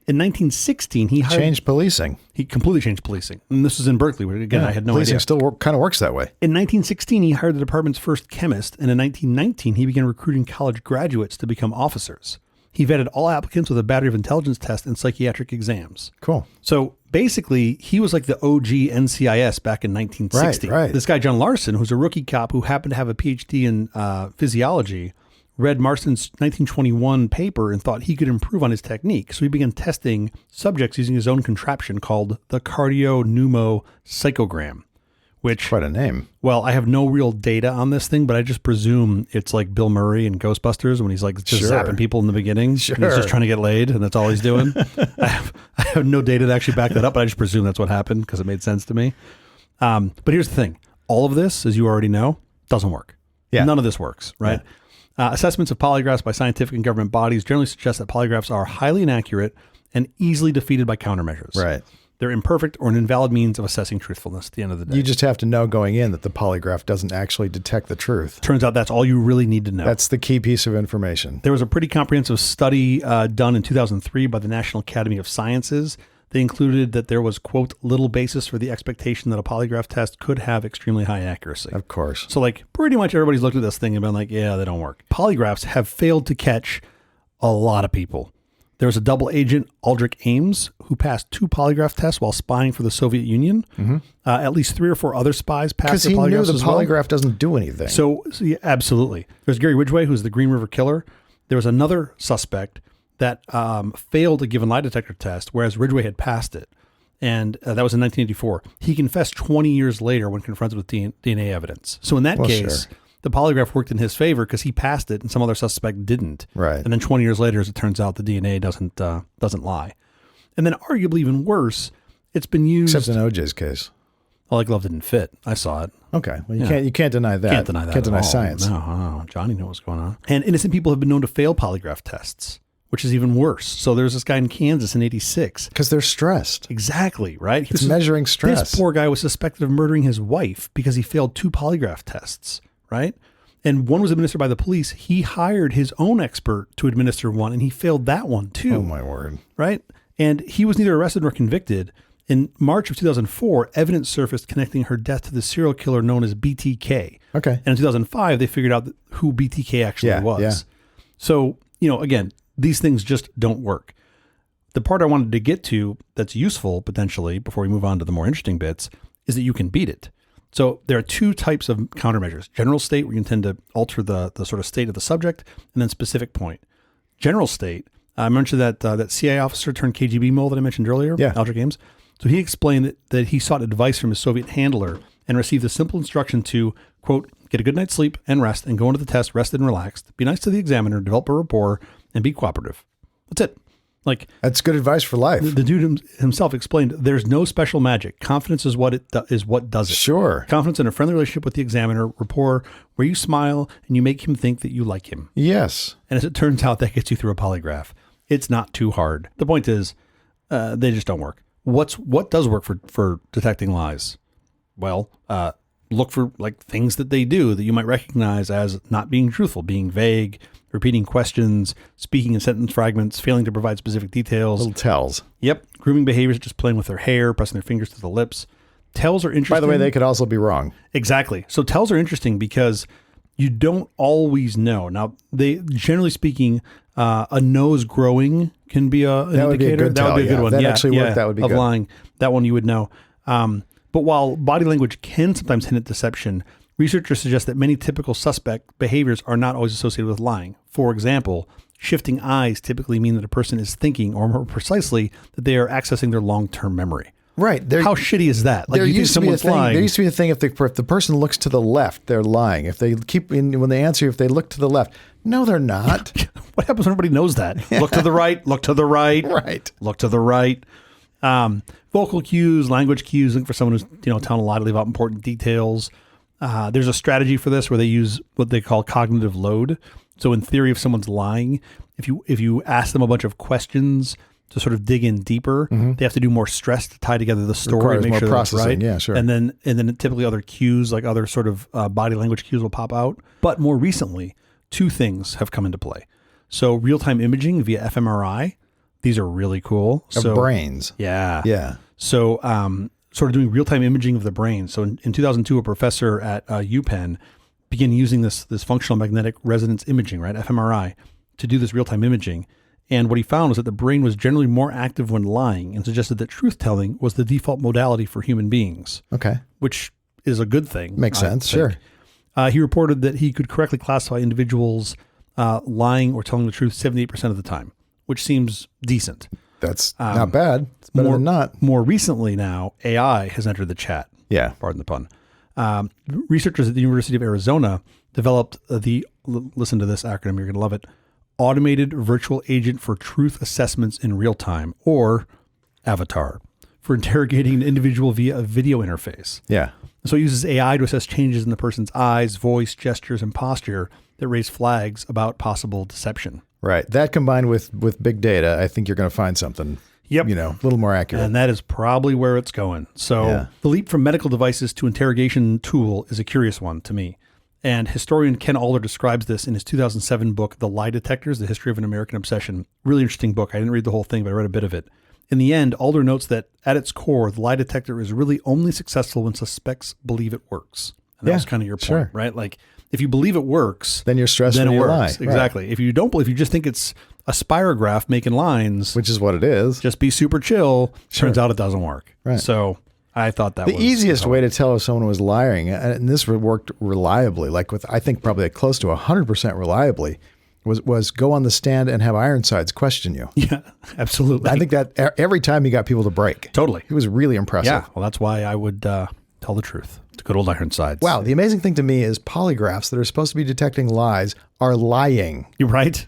In 1916, he Changed policing. He completely changed policing. And this was in Berkeley, where, again, I had no policing idea. still kind of works that way. In 1916, he hired the department's first chemist, and in 1919, he began recruiting college graduates to become officers. He vetted all applicants with a battery of intelligence tests and psychiatric exams. Cool. So basically, he was like the OG NCIS back in 1960. Right. This guy, John Larson, who's a rookie cop who happened to have a PhD in physiology, read Marston's 1921 paper and thought he could improve on his technique. So he began testing subjects using his own contraption called the cardiopneumocyclogram, which, Quite a name. well, I have no real data on this thing, but I just presume it's like Bill Murray in Ghostbusters when he's like just Sure. zapping people in the beginning. Sure. And he's just trying to get laid, and that's all he's doing. I have no data to actually back that up, but I just presume that's what happened because it made sense to me. But here's the thing. All of this, as you already know, doesn't work. Yeah. None of this works, right? Assessments of polygraphs by scientific and government bodies generally suggest that polygraphs are highly inaccurate and easily defeated by countermeasures. Right. They're imperfect or an invalid means of assessing truthfulness at the end of the day. You just have to know going in that the polygraph doesn't actually detect the truth. Turns out that's all you really need to know. That's the key piece of information. There was a pretty comprehensive study done in 2003 by the National Academy of Sciences. They included that there was, quote, little basis for the expectation that a polygraph test could have extremely high accuracy. Of course. So like pretty much everybody's looked at this thing and been like, yeah, they don't work. Polygraphs have failed to catch a lot of people. There was a double agent, Aldrich Ames, who passed 2 polygraph tests while spying for the Soviet Union. At least 3 or 4 other spies passed Because the he polygraphs knew the as well. polygraph doesn't do anything. So yeah, absolutely. There's Gary Ridgway, who's the Green River Killer. There was another suspect that failed a given lie detector test, whereas Ridgway had passed it. And that was in 1984. He confessed 20 years later when confronted with DNA evidence. So in that case, sure. the polygraph worked in his favor because he passed it and some other suspect didn't. Right. And then 20 years later, as it turns out, the DNA doesn't lie. And then arguably even worse, it's been used. Except in OJ's case. Well, like glove didn't fit. I saw it. Okay. Well, you can't deny that. Can't deny that. Can't deny at all. science. No. Johnny knew what's going on. And innocent people have been known to fail polygraph tests, which is even worse. So there's this guy in Kansas in 86. Because they're stressed. Exactly, right? It's measuring stress. This poor guy was suspected of murdering his wife because he failed 2 polygraph tests, right? And one was administered by the police. He hired his own expert to administer one, and he failed that one too. Oh, my word. Right? And he was neither arrested nor convicted. In March of 2004, evidence surfaced connecting her death to the serial killer known as BTK. Okay. And in 2005, they figured out who BTK actually was. Yeah. So, again, these things just don't work. The part I wanted to get to that's useful potentially before we move on to the more interesting bits is that you can beat it. So there are two types of countermeasures. General state, where you intend to alter the sort of state of the subject, and then specific point. General state, I mentioned that CIA officer turned KGB mole that I mentioned earlier, Aldrich Ames. So he explained that he sought advice from his Soviet handler and received a simple instruction to, quote, get a good night's sleep and rest and go into the test rested and relaxed. Be nice to the examiner, develop a rapport, and be cooperative. That's it. Like, that's good advice for life. The dude himself explained there's no special magic. Confidence is what does it. Sure. Confidence in a friendly relationship with the examiner, rapport, where you smile and you make him think that you like him. Yes. And as it turns out, that gets you through a polygraph. It's not too hard. The point is, they just don't work. What does work for detecting lies? Well, look for like things that they do that you might recognize as not being truthful, being vague, repeating questions, speaking in sentence fragments, failing to provide specific details. Little tells. Yep. Grooming behaviors, just playing with their hair, pressing their fingers to the lips. Tells are interesting. By the way, they could also be wrong. Exactly. So tells are interesting because you don't always know. Now, they generally speaking, a nose growing can be an indicator. Would be a good that tell, would be a good one. That actually worked. That would be of good. Lying. That one you would know. But while body language can sometimes hint at deception, researchers suggest that many typical suspect behaviors are not always associated with lying. For example, shifting eyes typically mean that a person is thinking, or more precisely, that they are accessing their long-term memory. Right. How shitty is that? Like, there used to be a thing. Lying. There used to be a thing if the person looks to the left, they're lying. If they when they answer, if they look to the left, no, they're not. What happens when everybody knows that? Look to the right. Look to the right. Right. Look to the right. Vocal cues, language cues, looking for someone who's telling a lie to leave out important details. There's a strategy for this where they use what they call cognitive load. So in theory, if someone's lying, if you ask them a bunch of questions to sort of dig in deeper, they have to do more stress to tie together the story and make sure that's right. Yeah, sure. And then typically other cues, like other sort of body language cues, will pop out. But more recently, two things have come into play. So real-time imaging via fMRI. These are really cool. Of brains. Yeah. Yeah. So sort of doing real-time imaging of the brain. So in 2002, a professor at UPenn began using this functional magnetic resonance imaging, right, fMRI, to do this real-time imaging. And what he found was that the brain was generally more active when lying, and suggested that truth-telling was the default modality for human beings. Okay. Which is a good thing. Makes sense, sure. He reported that he could correctly classify individuals lying or telling the truth 78% of the time, which seems decent. That's not bad. It's better than not. More recently now, AI has entered the chat. Yeah. Pardon the pun. Researchers at the University of Arizona developed listen to this acronym, you're going to love it, Automated Virtual Agent for Truth Assessments in Real Time, or AVATAR, for interrogating an individual via a video interface. Yeah. So it uses AI to assess changes in the person's eyes, voice, gestures, and posture that raise flags about possible deception. Right. That combined with big data, I think you're going to find something, a little more accurate. And that is probably where it's going. So the leap from medical devices to interrogation tool is a curious one to me. And historian Ken Alder describes this in his 2007 book, The Lie Detectors, The History of an American Obsession. Really interesting book. I didn't read the whole thing, but I read a bit of it. In the end, Alder notes that at its core, the lie detector is really only successful when suspects believe it works. And that was kind of your point, right? Like, if you believe it works, then you're stressed when you lie. Exactly. Right. If you don't believe, if you just think it's a spirograph making lines, which is what it is, just be super chill. Turns out it doesn't work. Right. So I thought that the easiest way to tell if someone was lying, and this worked reliably, like with, I think probably close to 100% reliably, was go on the stand and have Ironsides question you. Yeah, absolutely. I think that every time you got people to break. Totally. It was really impressive. Yeah. Well, that's why I would tell the truth. It's good old Ironsides. Wow. The amazing thing to me is polygraphs that are supposed to be detecting lies are lying. You're right.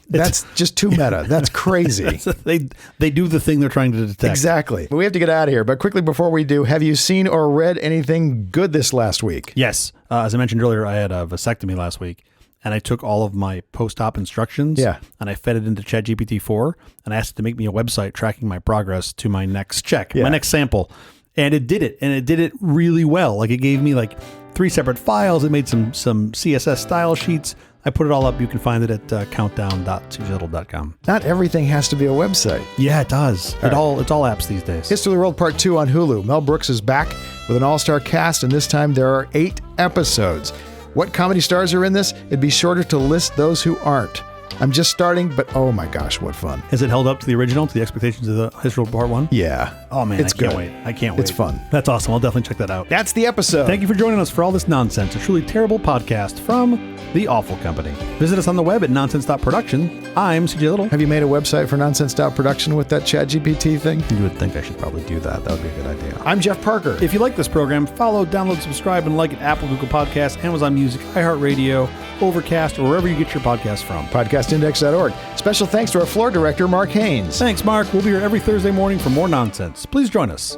That's just too meta. That's crazy. They do the thing they're trying to detect. Exactly. But we have to get out of here. But quickly before we do, have you seen or read anything good this last week? Yes. As I mentioned earlier, I had a vasectomy last week. And I took all of my post-op instructions and I fed it into ChatGPT-4 and I asked it to make me a website tracking my progress to my next check, my next sample. And it did it. And it did it really well. Like, it gave me like 3 separate files. It made some CSS style sheets. I put it all up. You can find it at countdown.suzettle.com. Not everything has to be a website. Yeah, it does. It's all apps these days. History of the World Part 2 on Hulu. Mel Brooks is back with an all-star cast, and this time there are 8 episodes. What comedy stars are in this? It'd be shorter to list those who aren't. I'm just starting, but oh my gosh, what fun. Has it held up to the original, to the expectations of the History Part 1? Yeah. Oh, man, It's I can't good. wait. I can't wait. It's fun. That's awesome. I'll definitely check that out. That's the episode. Thank you for joining us for all this nonsense, a truly terrible podcast from The Awful Company. Visit us on the web at nonsense.production. I'm CJ Little. Have you made a website for Nonsense Production with that ChatGPT thing? You would think I should probably do that. That would be a good idea. I'm Jeff Parker. If you like this program, follow, download, subscribe, and like at Apple, Google Podcasts, Amazon Music, iHeartRadio, Overcast, or wherever you get your podcasts from. Podcastindex.org. Special thanks to our floor director, Mark Haynes. Thanks, Mark. We'll be here every Thursday morning for more nonsense. Please join us.